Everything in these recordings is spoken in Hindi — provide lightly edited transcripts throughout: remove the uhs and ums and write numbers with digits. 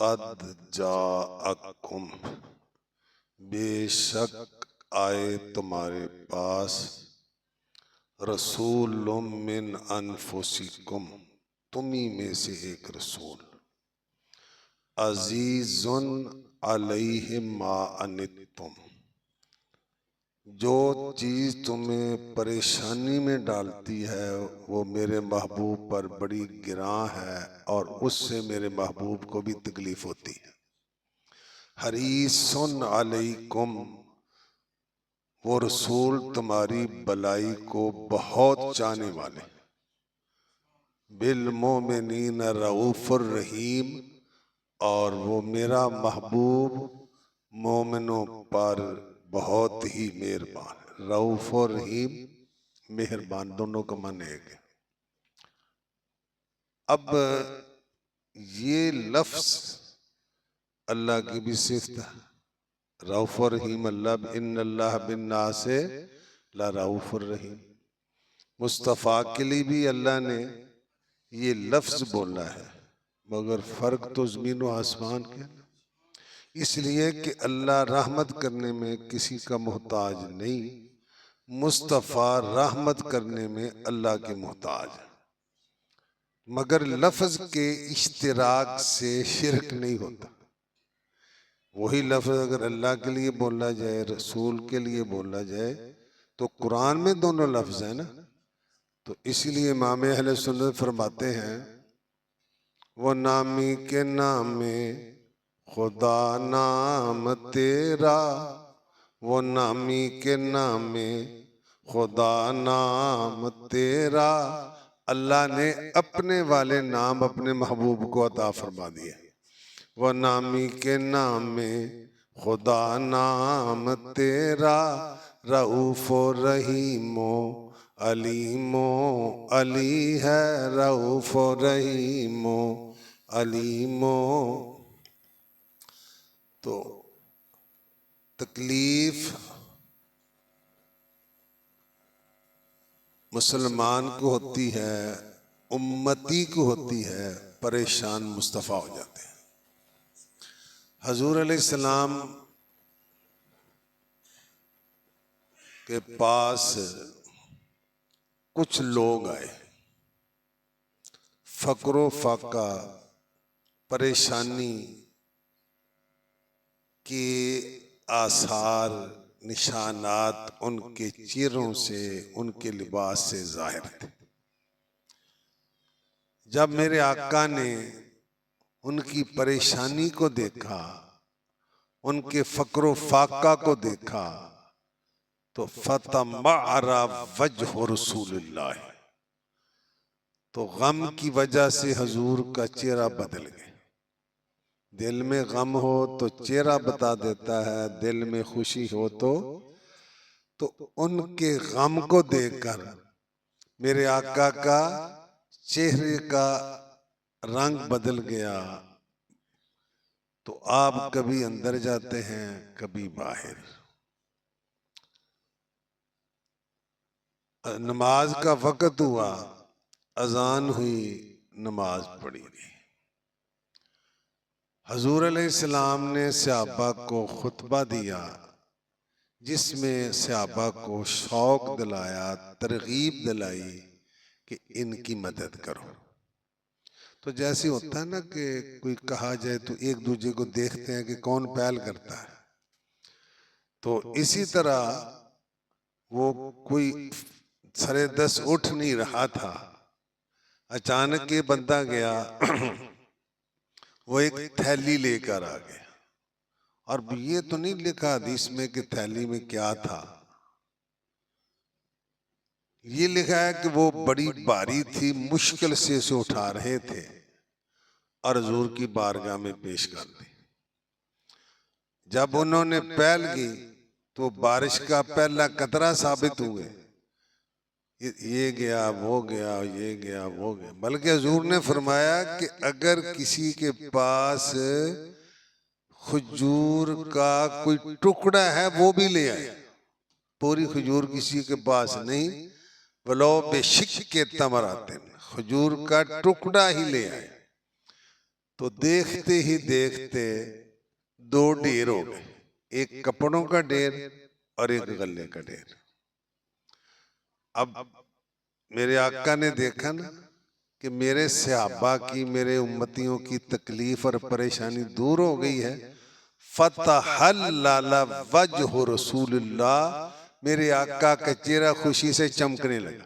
कद जाअकुम, बेशक आए तुम्हारे पास, रसूलुम मिन अनफुसिकुम, तुम्ही में से एक रसूल, अजीजुन अलैहि मा अनित्तुम, जो चीज तुम्हें परेशानी में डालती है वो मेरे महबूब पर बड़ी गिरां है और उससे मेरे महबूब को भी तकलीफ होती है। हरीसुन अलैकुम, वो रसूल तुम्हारी भलाई को बहुत चाहने वाले, बिल मोमिनीन रऊफुर रहीम, और वो मेरा महबूब मोमिनों पर बहुत ही मेहरबान। रऊफ और रहीम मेहरबान दोनों का मन एक है। अब ये लफ्ज अल्लाह की भी सिफ्त है, रऊफ और रहीम। अल्लाह इन्नल्लाह बिन्नासे ला रऊफ और रहीम। मुस्तफ़ा के लिए भी अल्लाह ने ये लफ्ज बोला है, मगर फर्क तो ज़मीन व आसमान के, इसलिए कि अल्लाह रहमत करने में किसी का मोहताज नहीं, मुस्तफ़ा रहमत करने में अल्लाह के मोहताज है। मगर लफ्ज के इश्तिराक से शिरक नहीं होता। वही लफ्ज अगर अल्लाह के लिए बोला जाए, रसूल के लिए बोला जाए, तो कुरान में दोनों लफ्ज है ना। तो इसलिए इमाम अहले सुन्नत फरमाते हैं, वो नामी के नाम में खुदा नाम तेरा, वो नामी के नाम में खुदा नाम तेरा। अल्लाह ने अपने वाले नाम अपने महबूब को अता फरमा दिए। वो नामी के नाम में खुदा नाम तेरा, रऊफो रहीमो अलीमो अली है, रऊफो रहीमो अलीमो। तो तकलीफ मुसलमान को होती है, उम्मती को होती है, परेशान मुस्तफ़ा हो जाते हैं। हजूर अलैहिस्सलाम के पास कुछ लोग आए, फकरो फाका, परेशानी के आसार, निशानात उनके चेहरों से, उनके लिबास से जाहिर थे। जब मेरे आका ने उनकी परेशानी को देखा, उनके फकरो फाका को देखा, तो फतमअरा वजह रसूलुल्लाह, तो गम की वजह से हजूर का चेहरा बदल गया। दिल में गम हो तो चेहरा बता देता है, दिल में खुशी हो तो उनके गम को देखकर मेरे आका का चेहरे का रंग बदल गया। तो आप कभी अंदर जाते हैं, कभी बाहर। नमाज का वक्त हुआ, अजान हुई, नमाज पढ़ी गई। हजूर अलैहिस्सलाम ने सहाबा को खुतबा दिया, जिसमें सहाबा को शौक दिलाया, तरगीब दिलाई कि इनकी मदद करो। तो जैसे होता है ना कि कोई कहा जाए तो एक दूसरे को देखते हैं कि कौन पहल करता है, तो इसी तरह वो कोई सरे दस उठ नहीं रहा था, अचानक ये बंदा गया वो एक थैली लेकर आ गया। और ये तो नहीं लिखा हदीस में कि थैली में क्या था, ये लिखा है कि वो बड़ी भारी थी, मुश्किल से इसे उठा रहे थे और हुजूर की बारगाह में पेश कर दी। जब उन्होंने पहल की तो बारिश का पहला कतरा साबित हुए, ये गया वो गया, ये गया वो गया। बल्कि हुजूर ने फरमाया कि अगर किसी के पास खजूर का कोई टुकड़ा है वो भी ले आए, पूरी खजूर किसी के पास नहीं, वलो बेशिक के तमरातिन, खजूर का टुकड़ा ही ले आए। तो देखते ही देखते दो ढेर हो गए, एक कपड़ों का ढेर और एक गले का ढेर। अब मेरे आका ने देखा ना कि मेरे सहाबा की, मेरे उम्मतियों की तकलीफ और परेशानी दूर हो गई है। फतहल्लल वजहु रसूलुल्लाह, मेरे आका का चेहरा खुशी से चमकने लगा।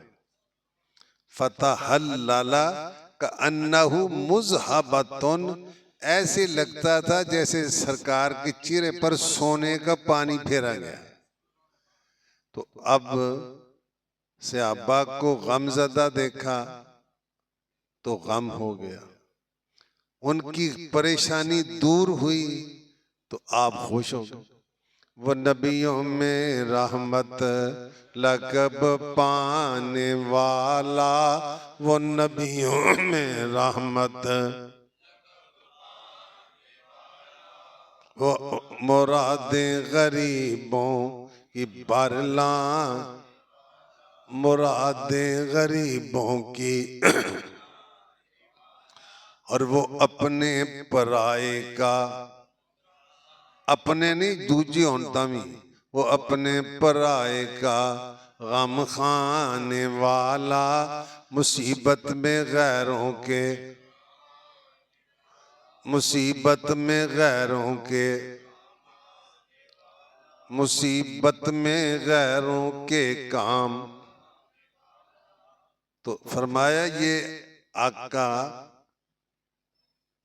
फतहल्लल कअन्नहु मुज़हबतुन, ऐसे लगता था जैसे सरकार के चेहरे पर सोने का पानी फेरा गया। तो अब सहाबा को गमज़दा देखा तो गम हो गया, उनकी परेशानी दूर हुई तो आप खुश हो गए। वो नबियों में रहमत लक़ब पाने वाला, वो नबियों में रहमत, वो मुरादें गरीबों की बरला, मुरादें गरीबों की, और वो अपने पराए का, अपने नहीं दूजी होता भी, वो अपने पराए का गम खाने वाला, मुसीबत में गैरों के, मुसीबत में गैरों के, मुसीबत में गैरों के काम। तो फरमाया ये आका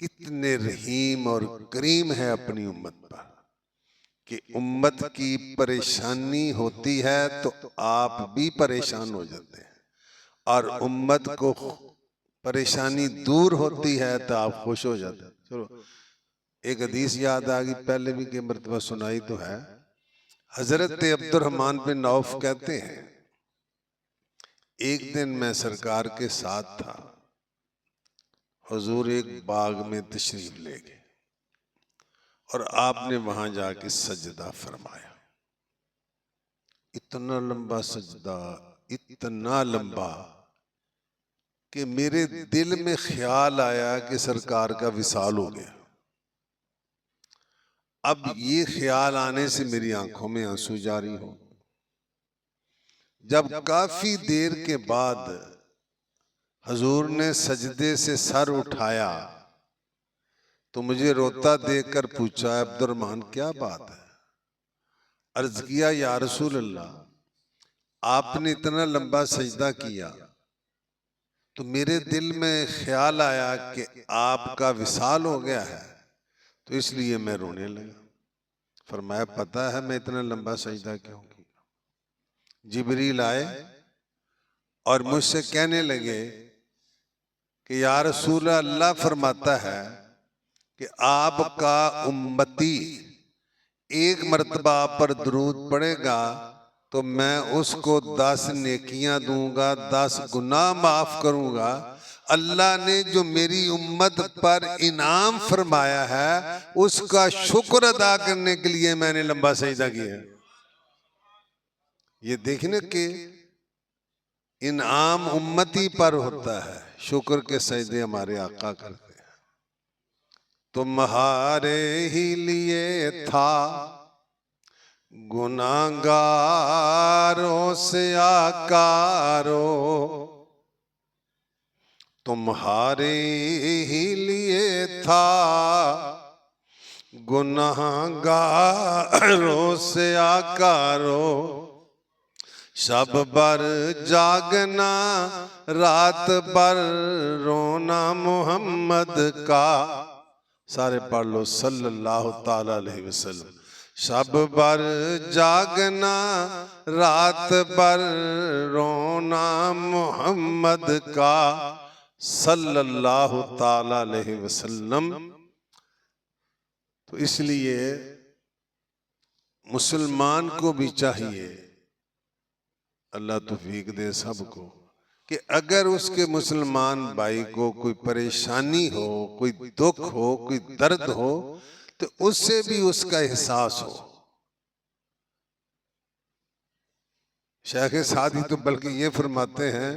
कितने रहीम और करीम है अपनी उम्मत पर, कि उम्मत की परेशानी होती है तो आप भी परेशान हो जाते हैं, और उम्मत को परेशानी दूर होती है तो आप खुश हो जाते हैं। चलो एक हदीस याद आ गई, पहले भी कई मरतबा सुनाई तो है। हजरत अब्दुर्रहमान बिन औफ कहते हैं, एक दिन मैं सरकार के साथ था, हुजूर एक बाग में तशरीफ ले गए और आपने वहां जाके सजदा फरमाया। इतना लंबा सजदा, इतना लंबा कि मेरे दिल में ख्याल आया कि सरकार का विसाल हो गया। अब ये ख्याल आने से मेरी आंखों में आंसू जारी हो। जब काफी देर के बाद हजूर ने सजदे से सर उठाया तो मुझे रोता देखकर पूछा, अब्दुर्रहमान क्या बात है? अर्ज किया, या रसूल अल्लाह, आपने इतना लंबा सजदा किया तो मेरे दिल में ख्याल आया कि आपका विसाल हो गया है, तो इसलिए मैं रोने लगा। फरमाया, पता है मैं इतना लंबा सजदा क्यों किया? जिब्रील आए और मुझसे कहने लगे कि या रसूल अल्लाह फरमाता है कि आपका उम्मती एक मर्तबा पर दरूद पड़ेगा तो मैं उसको 10 नेकियां दूंगा, 10 गुनाह माफ करूंगा। अल्लाह ने जो मेरी उम्मत पर इनाम फरमाया है उसका शुक्र अदा करने के लिए मैंने लंबा सजदा किया। ये देखने के इनाम उम्मती पर होता है, शुक्र के सजदे हमारे आका करते हैं। तुम्हारे ही लिए था गुनाहगारों से आकारो, तुम्हारे ही लिए था गुनाहगारों से आकारो, शब भर जागना रात भर रोना मोहम्मद का। सारे पढ़ लो सल्लल्लाहु ताला अलैहि वसल्लम। शब भर जागना रात भर रोना मोहम्मद का, सल्लल्लाहु ताला अलैहि वसल्लम। तो इसलिए मुसलमान को भी चाहिए, अल्लाह तौफीक दे सबको, कि अगर उसके मुसलमान भाई को कोई परेशानी हो, कोई दुख हो, कोई दर्द हो, तो उससे भी उसका एहसास हो। शेख सादी तो बल्कि ये फरमाते हैं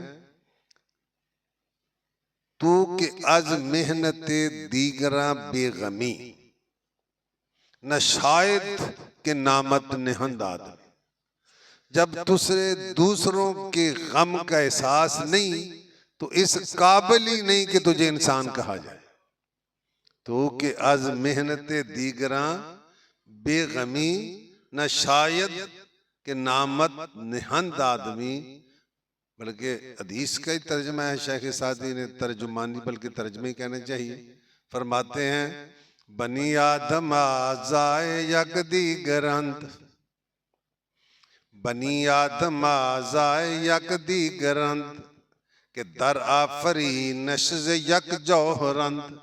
तू के अज मेहनते दीगरा बेगमी न शायद के नामत निहंद आदमी। जब दूसरों के गम का एहसास नहीं तो इस काबिल ही नहीं कि तुझे इंसान कहा जाए। तो के अज मेहनते दीगरा बेगमी न शायद के नामत निहंद आदमी, बल्कि हदीस का ही तर्जमा है, शेख सादी ने तर्जुमानी बल्कि तर्जमे ही कहना चाहिए। फरमाते हैं बनी आदम आजाए यकदी ग्रंथ, बनी आदम आजाए यकदी ग्रंथ के दर आफरी नशज यक जौहरंत,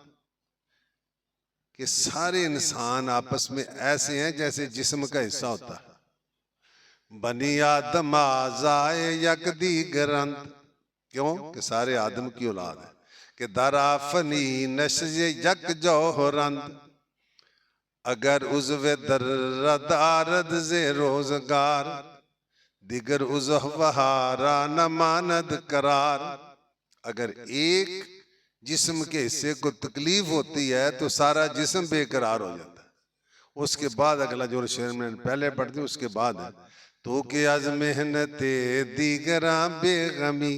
कि सारे इंसान आपस में ऐसे हैं जैसे जिस्म का हिस्सा होता है। बनी आदम आजाए यकदी ग्रंथ, क्यों कि सारे आदम की औलाद है। कि दराफनी नशज यक जौहरंत, अगर उज़्व दर्रदारद से रोजगार दिगर उज़्व वहारा न मानद करार। अगर एक जिस्म के हिस्से को तकलीफ होती है तो सारा जिस्म बेकरार हो जाता है। उसके बाद अगला जो शेर में पहले पढ़ती उसके बाद है तो के अज मेहनते दीगरा बेगमी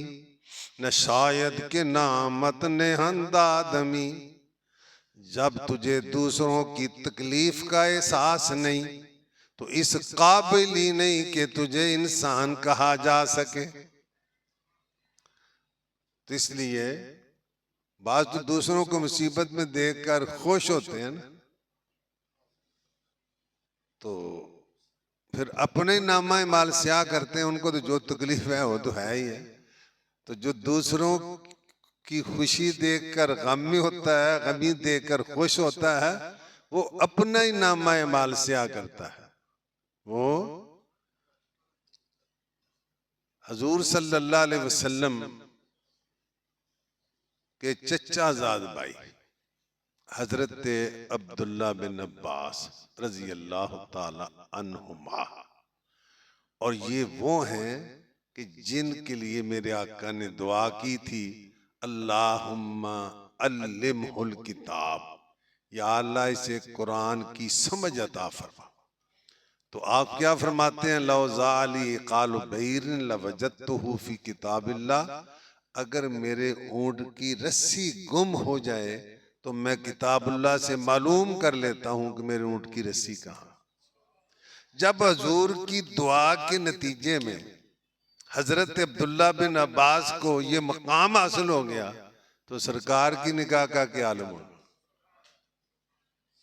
न शायद के नामत नेहंद आदमी। जब तुझे दूसरों की तकलीफ का एहसास नहीं तो इस काबिल ही नहीं कि तुझे इंसान कहा जा सके। तो इसलिए बात तो दूसरों को मुसीबत में देखकर खुश होते हैं ना, तो फिर अपने नामा माल स्याह करते हैं। उनको तो जो तकलीफ है वो तो है ही है। तो जो दूसरों की खुशी देखकर गमी होता है, गमी देखकर खुश होता है, वो अपना ही नामा माल स्याह करता है। वो हजूर सल्लल्लाहु अलैहि वसल्लम के चचा जाद भाई हजरत अब्दुल्ला बिन अब्बास रजी अल्लाह ताला अन्हुमा, और ये वो हैं कि जिनके लिए मेरे आका ने दुआ की थी अल्लाहुम्मा अल्लिमहुल किताब, या अल्लाह इसे कुरान की समझ अता फरमा। तो आप क्या फरमाते हैं लौज़ाली कालु बैरिन लवजदतुहु फी किताबिल्लाह, अगर मेरे ऊंट की रस्सी गुम हो जाए तो मैं किताबुल्लाह से मालूम कर लेता हूं कि मेरे ऊंट की रस्सी कहां। जब हजूर की दुआ के नतीजे में हजरत अब्दुल्ला बिन अब्बास को ये मकाम हासिल हो गया तो सरकार की निगाह का क्या आलम होगा।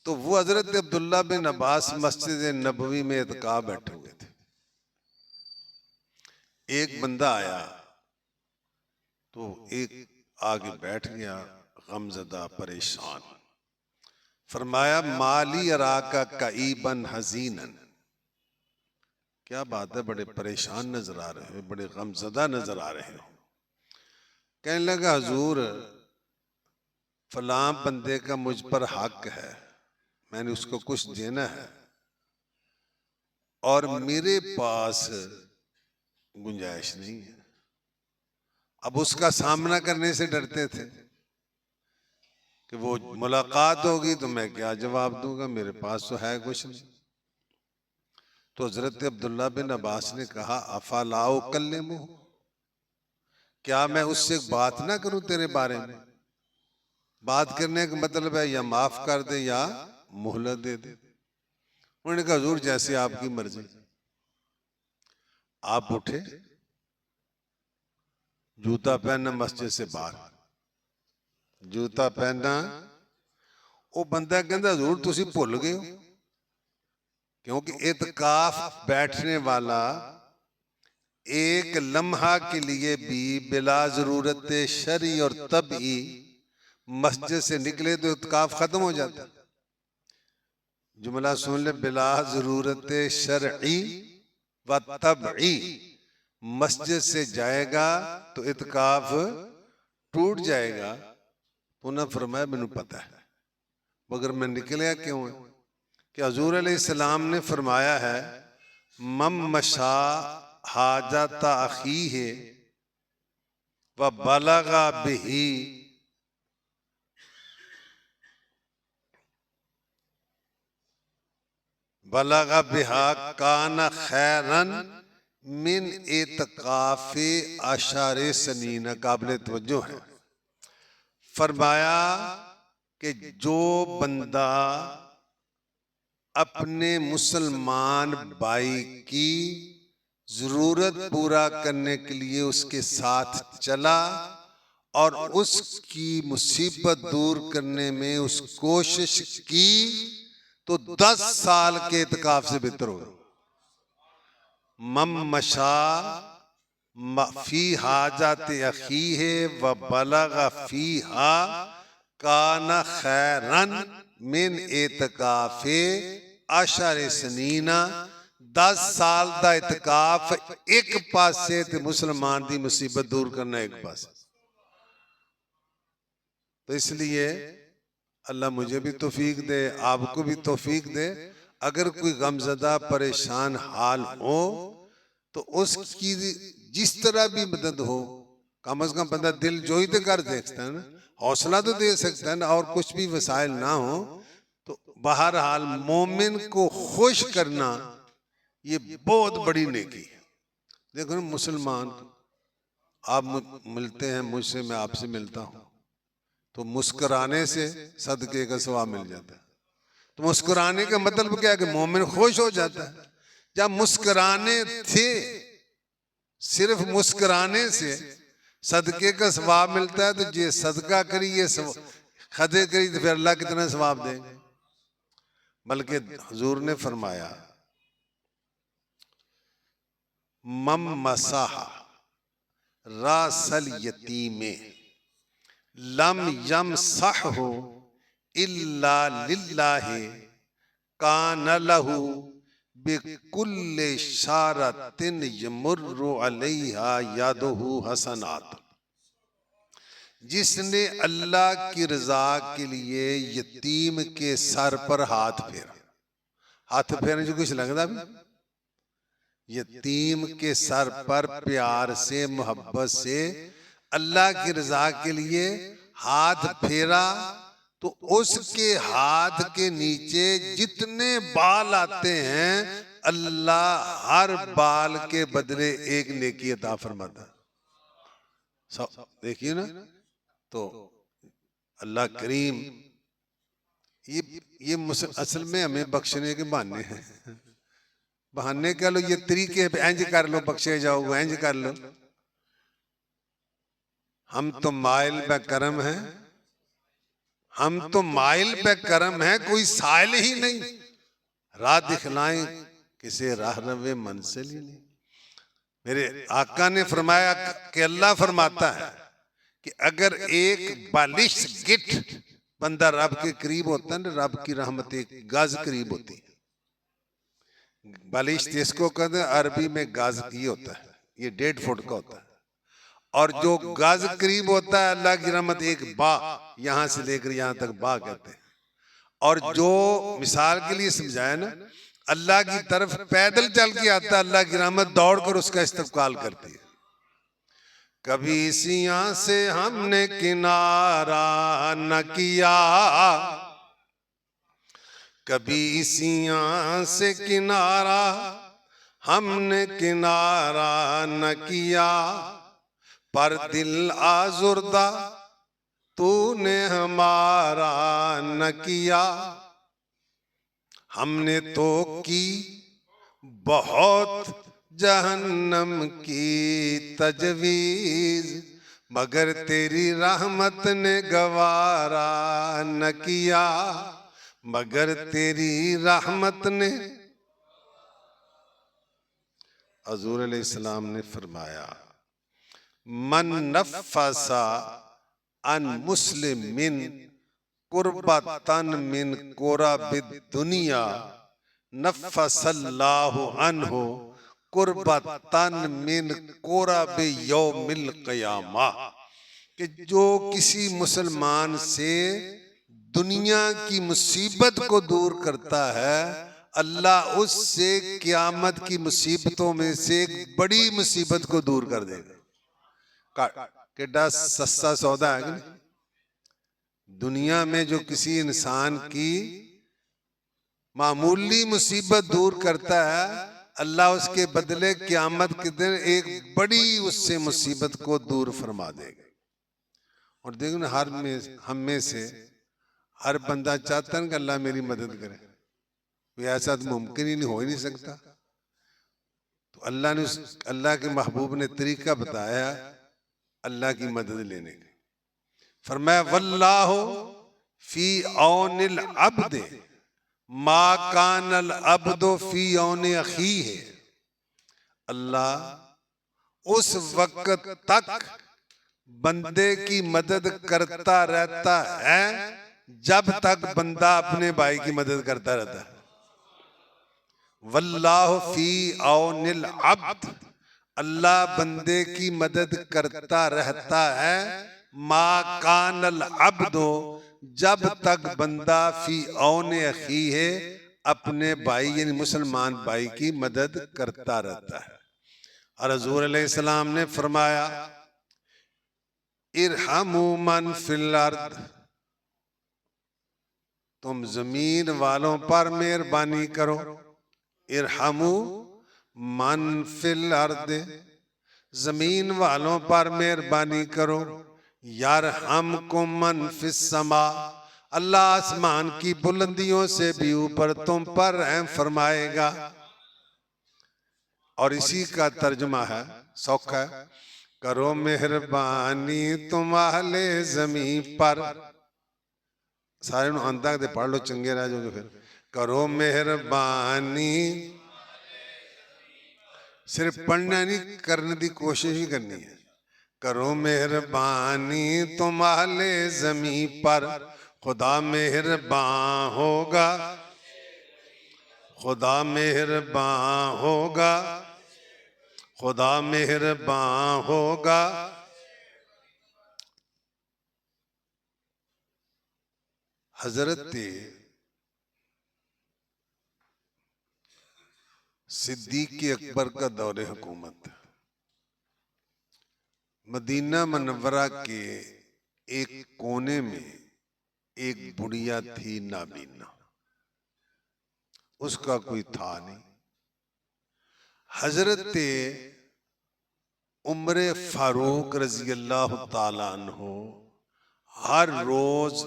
तो वो हजरत अब्दुल्ला बिन अब्बास मस्जिद नबवी में एतकाफ बैठे हुए थे। एक बंदा आया तो एक आगे बैठ गया गमजदा परेशान। फरमाया माली अराका कईबन हजीनन, क्या बात है बड़े परेशान नजर आ रहे हो, बड़े गमजदा नजर आ रहे हो। कहने लगा हजूर फलां बंदे का मुझ पर हक है, मैंने उसको कुछ देना है और मेरे पास गुंजाइश नहीं है। अब उसका सामना करने से डरते थे कि वो मुलाकात होगी तो मैं क्या जवाब दूंगा, मेरे पास तो है कुछ नहीं। तो हजरत अब्दुल्ला बिन अब्बास ने कहा अफलाओ कल्लिमु, क्या मैं उससे बात ना करूं तेरे बारे में। बात करने का मतलब है या माफ कर दे या मोहलत दे दे। उन्होंने कहा हजूर जैसे आपकी मर्जी। आप उठे, जूता पहना, मस्जिद से बाहर जूता पहना। वो बंदा कहता हजूर तुसी भुल गए हो, क्योंकि इत्काफ बैठने वाला एक लम्हा के लिए भी बिला जरूरत शरी और तबई मस्जिद से निकले तो इत्काफ खत्म हो जाता। जुमला सुन ले, बिला जरूरत शरई व तबई, मस्जिद से जाएगा तो इत्काफ टूट जाएगा। पुनः फरमाया मैनू पता है, मगर मैं निकलिया क्यों है कि हजूर अलैहिस्सलाम ने फरमाया है मम मशा हाजत अखी है व बलगा बिही बलगा बिहा काना खैरन मिन इत्काफे अशारे सनीना। काबिल तवज्जो है। फरमाया कि जो बंदा अपने मुसलमान भाई की जरूरत पूरा करने के लिए उसके साथ चला और उसकी मुसीबत दूर करने में उस कोशिश की तो 10 साल के इत्काफ से बेहतर होगा। मम मशा फी हाजत अखी है व बलगा फी हा काना खैरन मिन इत्काफे अशर सनीना। 10 साल का इत्काफ एक पासे ते मुसलमान की मुसीबत दूर करना एक पासे। तो इसलिए अल्लाह मुझे भी तौफीक दे, आपको भी तौफीक दे। अगर कोई गमजदा परेशान हाल हो तो उसकी जिस तरह भी मदद हो, कम से कम बंदा दिल जो ही तो कर सकता है ना, हौसला तो दे सकता है ना। और कुछ भी वसाइल ना हो तो बहरहाल मोमिन को खुश करना ये बहुत बड़ी नेकी है। देखो ना, मुसलमान आप मिलते हैं मुझसे, मैं आपसे मिलता हूं तो मुस्कुराने से सदके का सवाब मिल जाता है। तो मुस्कुराने का मतलब क्या है कि मोमिन खुश हो जाता है। जब मुस्कुराने थे, सिर्फ मुस्कुराने से सदके का सवाब मिलता है, तो ये सदका करी, ये खदे करी, तो फिर अल्लाह कितना सवाब देंगे। बल्कि हुजूर ने फरमाया मम मसाहा रासल यतीमे लम यम सहु इल्ला लिल्लाहि कान लहू बिकुल्ले शारतिन यमुर्रु अलैहा यादुहु हसनात। जिसने अल्लाह की रजा के लिए यतीम के सर पर हाथ फेरा, हाथ फेरने से कुछ लगता भी, यतीम के सर पर प्यार से मोहब्बत से अल्लाह की रजा के लिए हाथ फेरा तो उसके हाथ के नीचे जितने बाल आते हैं अल्लाह हर बाल के बदले एक नेकी अता फरमाता। देखिए ना, तो अल्लाह करीम ये असल में हमें बख्शने के बहाने हैं। बहाने कह लो, ये तरीके इंज कर लो बख्शे जाओ, इंज कर लो। हम तो माइल पे करम है, हम तो माइल पे करम है, कोई साइल ही नहीं। राह दिखलाएं किसे राह रवे मंजिल ही नहीं। मेरे आका ने फरमाया कि अल्लाह फरमाता है कि अगर एक बालिश गिट बंदा रब के करीब होता है ना, रब की रहमत एक गज करीब होती है। बालिश जिसको कहते हैं अरबी में गज की होता है, ये 1.5 फुट का होता है। और जो गज करीब होता है अल्लाह की रहमत एक बा, यहां से लेकर यहां तक बा कहते हैं। और जो मिसाल के लिए समझाया ना, अल्लाह की तरफ पैदल चल के आता है, अल्लाह की रहमत दौड़कर उसका इस्तकबाल करती है। कभी सिया से हमने किनारा न किया, कभी सिया से किनारा हमने किनारा न किया, पर दिल आजुर्दा तूने हमारा न किया। हमने तो की बहुत जहन्नम की तजवीज, मगर तेरी रहमत ने गवारा न किया, मगर तेरी रहमत ने। हजूर अलैहिस्सलाम ने फरमाया मन नफ़सा अन मुस्लिमिन कुर्बतन मिन कुरबिद दुनिया नफ़सल्लाहु अन्हु कुर्बतन मिन कुरबि यौमिल क़ियामा। कि जो किसी मुसलमान से दुनिया की मुसीबत को दूर करता है, अल्लाह उससे क़यामत की मुसीबतों में से एक बड़ी मुसीबत को दूर कर देगा। कितना सस्ता सौदा है कि दुनिया में जो किसी इंसान की मामूली मुसीबत दूर करता है, अल्लाह उसके बदले क़यामत के दिन एक बड़ी उससे मुसीबत को दूर फरमा देगा। और देखो ना, हम में से हर बंदा चाहता है कि अल्लाह मेरी मदद करे, कोई ऐसा तो मुमकिन ही नहीं, हो ही नहीं सकता। तो अल्लाह के महबूब ने तरीका बताया अल्लाह की मदद लेने का। फरमाया वल्लाहु फी औनिल अब्द मा कानल अब्दु फी औनि अखीह। अल्लाह उस वक्त तक बंदे की मदद करता रहता है जब तक बंदा अपने भाई की मदद करता रहता है। वल्लाहु फी औनिल अब्द, अल्लाह बंदे की मदद करता रहता है, मा कानल अब्दो, जब तक बंदा फी औने अखी है, अपने भाई यानी मुसलमान भाई की मदद करता रहता है। और हजूर अलैहिस्सलाम ने फरमाया इरहमू मन फिल अर्द, तुम जमीन वालों पर मेहरबानी करो। इरहमू मन फिल अर्द, जमीन वालों पर मेहरबानी करो। यरहमकुम मन फिस समा, अल्लाह आसमान की बुलंदियों से भी ऊपर तुम पर रहम फरमाएगा। और इसी का तर्जुमा है, सौखा है, करो मेहरबानी तुम अहले ज़मीं पर। सारे आंदा दे पढ़ लो, चंगे रह जाओगे। फिर करो मेहरबानी, सिर्फ पढ़ना नहीं, करने की कोशिश ही करनी है। करो मेहरबानी तुम अहले ज़मीं पर, खुदा मेहरबान होगा, खुदा मेहरबान होगा, खुदा मेहरबान होगा। हजरत सिद्दीक़ अकबर का दौरे हुकूमत, मदीना मनव्वरा के एक कोने में एक बुढ़िया थी नाबीना, उसका कोई था नहीं। हजरत उमर फारूक रजी अल्लाह ताला अन्हो हर रोज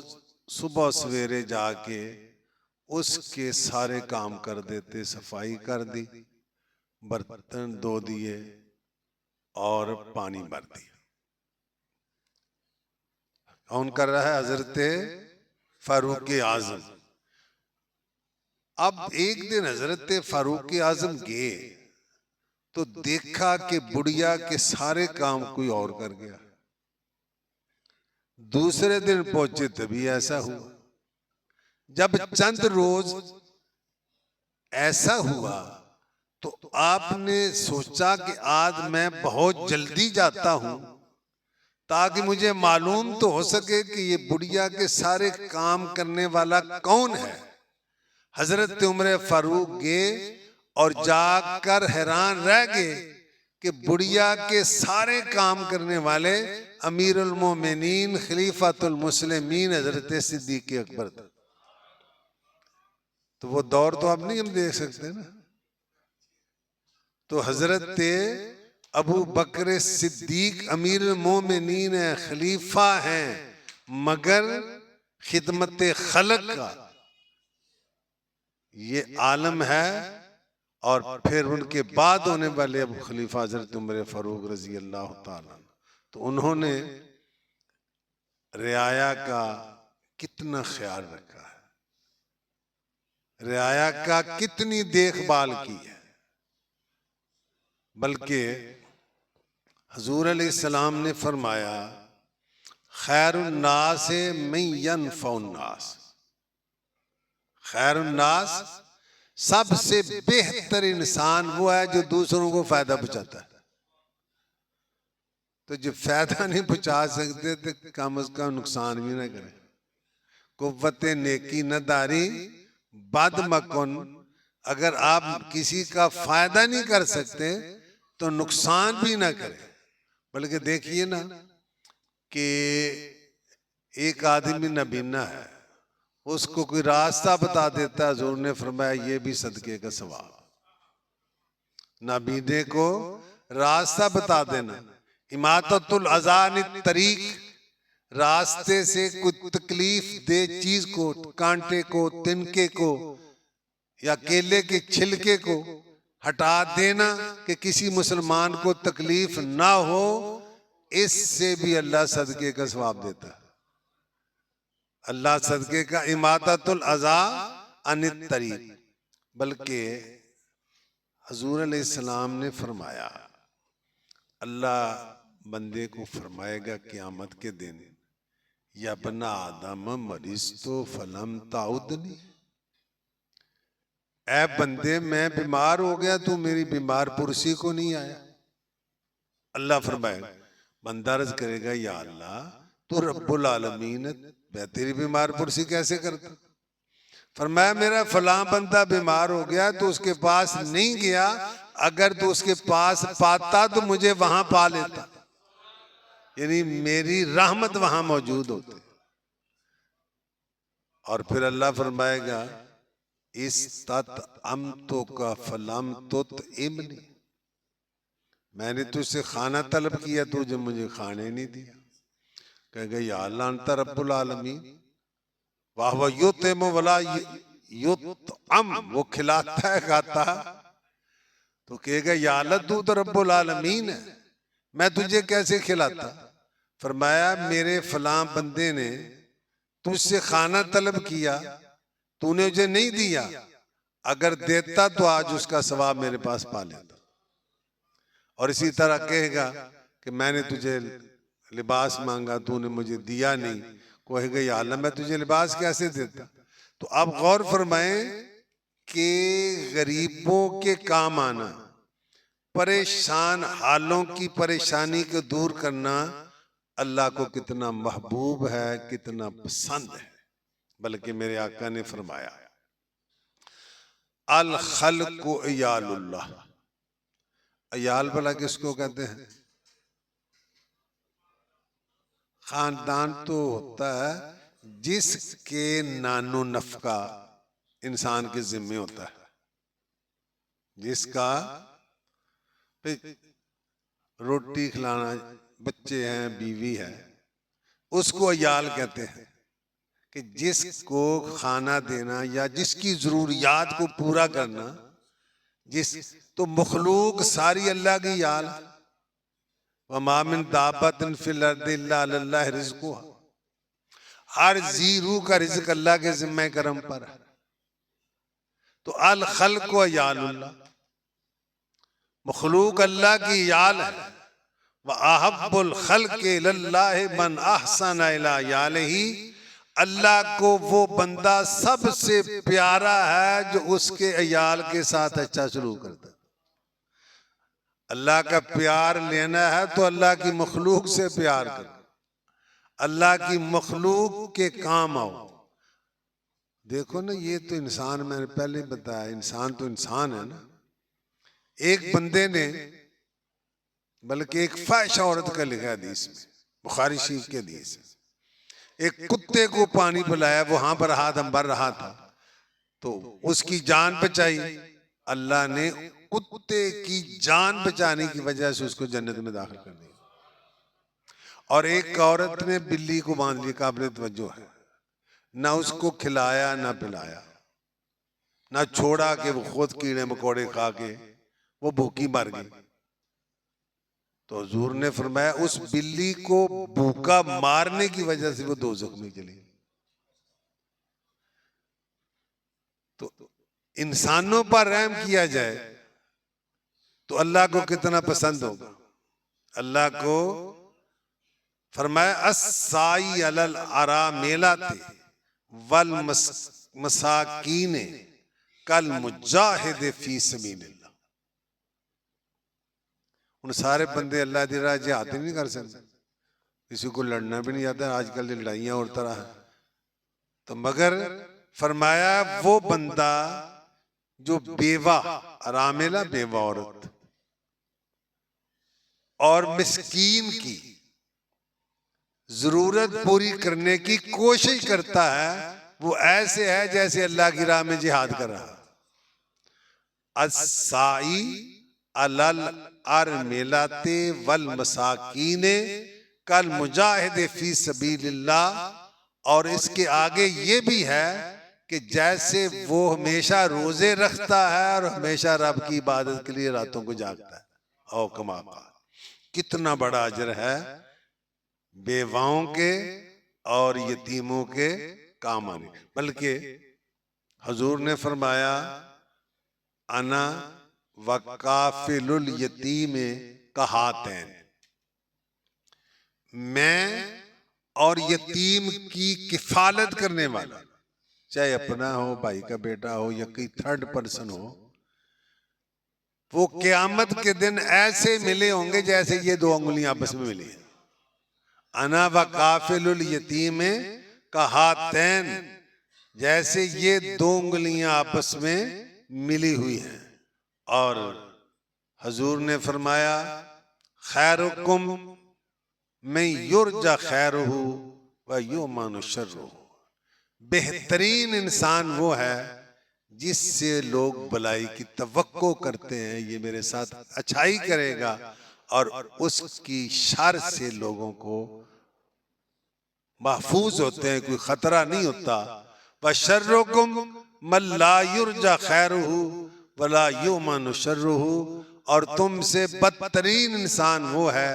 सुबह सवेरे जाके उसके सारे काम कर देते, सफाई कर दी, बर्तन धो दिए और पानी भर दिया। कौन कर रहा है? हजरत फारूक आजम। अब एक दिन हजरत फारूक आजम गए तो देखा कि बुढ़िया के सारे काम कोई और कर गया। दूसरे दिन पहुंचे तभी ऐसा हुआ। जब चंद रोज ऐसा हुआ तो आपने सोचा कि आज मैं बहुत जल्दी जाता हूं ताकि मुझे मालूम तो हो सके कि ये बुढ़िया के सारे काम करने वाला कौन है। हजरत उमर फारूक गए और जाकर हैरान रह गए कि बुढ़िया के सारे काम करने वाले अमीरुल मोमिनीन खलीफातुल मुस्लिमीन हजरत सिद्दीक़ अकबर थे। तो वो दौर तो अब नहीं हम देख सकते ना। तो हजरत अबू बकर सिद्दीक अमीरुल मोमिनीन है, खलीफा हैं, मगर खिदमत खलक का ये आलम है। और फिर उनके बाद होने वाले अबू खलीफा हजरत उमर फारूक रजी अल्लाह ताला, तो उन्होंने रियाया का कितना ख्याल रखा है, रियाया का कितनी देखभाल की है। बल्कि हुजूर अलैहिस्सलाम ने फरमाया खैरुन्नास मन यनफउन्नास, खैरुन्नास सबसे बेहतर इंसान वो है जो दूसरों को फायदा पहुंचाता है। तो जो फायदा नहीं पहुंचा सकते तो कम से कम नुकसान भी ना करें। कुव्वत नेकी न दारी बद मकुन, अगर आप किसी का फायदा नहीं कर सकते तो नुकसान भी ना करें। बल्कि देखिए ना कि एक आदमी नबीना है, उसको कोई रास्ता बता देता, हुजूर ने फरमाया ये भी सदके का सवाब। नाबीने को रास्ता बता देना, इमाततुल अज़ान तरीक, रास्ते से कोई तकलीफ दे चीज को, कांटे को, तिनके को या केले के छिलके को हटा देना कि किसी मुसलमान को तकलीफ ना हो, इससे भी अल्लाह सदके का सवाब देता है। अल्लाह सदके का इमाततुल अज़ा अनित तरीक। बल्कि हुजूर अलैहिस्सलाम ने फरमाया, अल्लाह बंदे को फरमाएगा क़यामत के दिन, या बना आदम मरिज़्तु फलम ताउदनी, ऐ बंदे मैं बीमार हो गया, तू मेरी बीमार पुरसी को नहीं आया। अल्लाह फरमाएगा, बंदा अर्ज़ करेगा या अल्लाह तू रब्बुल आलमीन, मैं तेरी बीमार पुरसी कैसे करता। फरमाया मेरा फलां बंदा बीमार हो गया, तो उसके पास नहीं गया, अगर तू उसके पास पाता तो मुझे वहां पा लेता, यानी मेरी रहमत वहां मौजूद होती। और फिर अल्लाह फरमाएगा इस तत अमतो का फलम तुत इमनी, मैंने तुझसे खाना तलब किया, तुझे मुझे खाने नहीं दिया। कहेगा या अल्लाह अंता रब्बुल आलमीन, वाह वाह युतइम वला युतअम, वो खिलाता है खाता। तो कहेगा या अल्लाह तू तो रब्बुल आलमीन है, मैं तुझे कैसे खिलाता। फरमाया मेरे फलां बंदे ने तुझसे खाना तलब किया, तूने मुझे नहीं दिया, अगर देता तो आज उसका सवाब मेरे पास पा लेता। और इसी तरह कहेगा कि मैंने तुझे लिबास मांगा, तूने मुझे दिया नहीं, कहेगा या अल्लाह मैं तुझे लिबास कैसे देता। तो आप गौर फरमाएं कि गरीबों के काम आना, परेशान हालों की परेशानी को दूर करना अल्लाह को कितना महबूब है, कितना पसंद है। बल्कि मेरे आका ने फरमाया अल खल्क़ु इयालुल्लाह, अयाल भला किसको कहते हैं। खानदान तो होता है जिसके नानो नफका इंसान के जिम्मे होता है, जिसका रोटी खिलाना, बच्चे हैं, बीवी है, उसको अयाल कहते हैं। कि जिसको खाना देना या जिसकी जरूरियात को पूरा करना, जिस तो मखलूक सारी अल्लाह की याल। वमा मिन दाब्बतिन फिल अर्दि इल्ला अल्लाह रिज़्क़ुहा, हर जी रूह का रिज़्क़ अल्लाह के जिम्मे करम पर है। तो अल खल्क़ु अयालुल्लाह, मखलूक अल्लाह की याल है। व अहब्बुल खल्क़ि इलल्लाहि मन अहसना इला यालिही, अल्लाह को वो बंदा सबसे प्यारा है जो उसके अयाल के साथ अच्छा सलूक करता है। अल्लाह का प्यार लेना है तो अल्लाह की मखलूक से प्यार करो, अल्लाह की मखलूक के काम आओ। देखो ना, ये तो इंसान, मैंने पहले बताया इंसान तो इंसान है ना। एक बंदे ने, बल्कि एक फाहिश औरत का लिखा हदीस में, बुखारी शरीफ के हदीस, एक कुत्ते को पानी पिलाया, वहां पर हाथ अंबर रहा था, तो उसकी जान बचाई। अल्लाह ने कुत्ते की जान बचाने की वजह से उसको जन्नत में दाखिल कर दिया। और एक औरत ने बिल्ली को बांध लिया, काबिल तवज्जो है, ना उसको खिलाया ना पिलाया, ना छोड़ा कि वो खुद कीड़े मकोड़े खा के वो भूखी मर गई। तो हुजूर ने फरमाया उस बिल्ली को भूखा मारने की वजह से वो दोज़ख में चली। तो इंसानों पर रहम किया जाए तो अल्लाह को कितना पसंद होगा। अल्लाह को फरमाया अस्साई अलल अरामिलाति वल मसाकीन कल मुजाहिद फी सबीलिल्लाह। उन सारे बंदे अल्लाह की राह जिहाद नहीं कर सकते, किसी को लड़ना भी नहीं आता, आजकल लड़ाइयां और तरह है। तो मगर फरमाया वो बंदा जो बेवा, अरामिला बेवा औरत, और मिस्कीन की जरूरत पूरी करने की कोशिश करता है, वो ऐसे है जैसे अल्लाह की राह में जिहाद कर रहा। अस्साई अलल अरमिलते वल मसाकीने कल मुजाहिद फी सबीलिल्लाह। और इसके आगे ये भी है कि जैसे वो हमेशा रोजे रखता है और हमेशा रब की इबादत के लिए रातों को जागता है। ओ कमा कितना बड़ा अजर है बेवाओं के और यतीमों के काम आने। बल्कि हुजूर ने फरमाया अना वकाफिलुल यतीम कहातैन, मैं और यतीम की किफालत करने वाला, चाहे अपना हो, भाई का बेटा हो या कोई थर्ड पर्सन हो, वो क़यामत के दिन ऐसे मिले होंगे जैसे ये दो उंगलियां आपस में मिली हैं। अना वकाफिलुल यतीम कहातैन, जैसे ये दो उंगलियां आपस में मिली हुई हैं। और हुजूर ने फरमाया खैरुकुम मैं युरजा खैरुहु व युमानु शर्रुहु, बेहतरीन इंसान वो है जिससे लोग भलाई की तवक्को करते हैं, ये मेरे साथ अच्छाई करेगा और उसकी शर से लोगों को महफूज होते हैं, कोई खतरा नहीं होता। व शर्रुकुम मल्ला युरजा खैरुहु वला युमानु शर्रुहु, और तुमसे बदतरीन इंसान वो है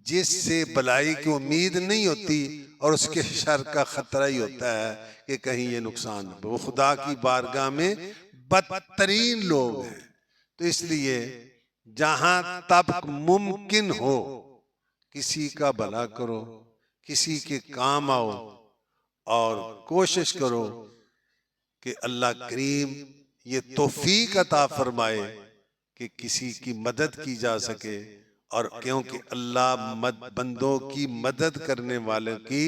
जिससे भलाई की उम्मीद नहीं होती और उसके शर का खतरा ही होता है कि कहीं ये नुकसान। वो खुदा की बारगाह में बदतरीन लोग हैं। तो इसलिए जहां तक मुमकिन हो किसी का भला करो, किसी के काम आओ और कोशिश करो कि अल्लाह करीम ये तौफीक अता फरमाए कि किसी की मदद की जा सके। और क्योंकि अल्लाह बंदों की मदद करने वाले की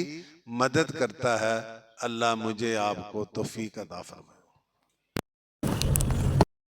मदद करता है, अल्लाह मुझे आपको तौफीक अता फरमाए।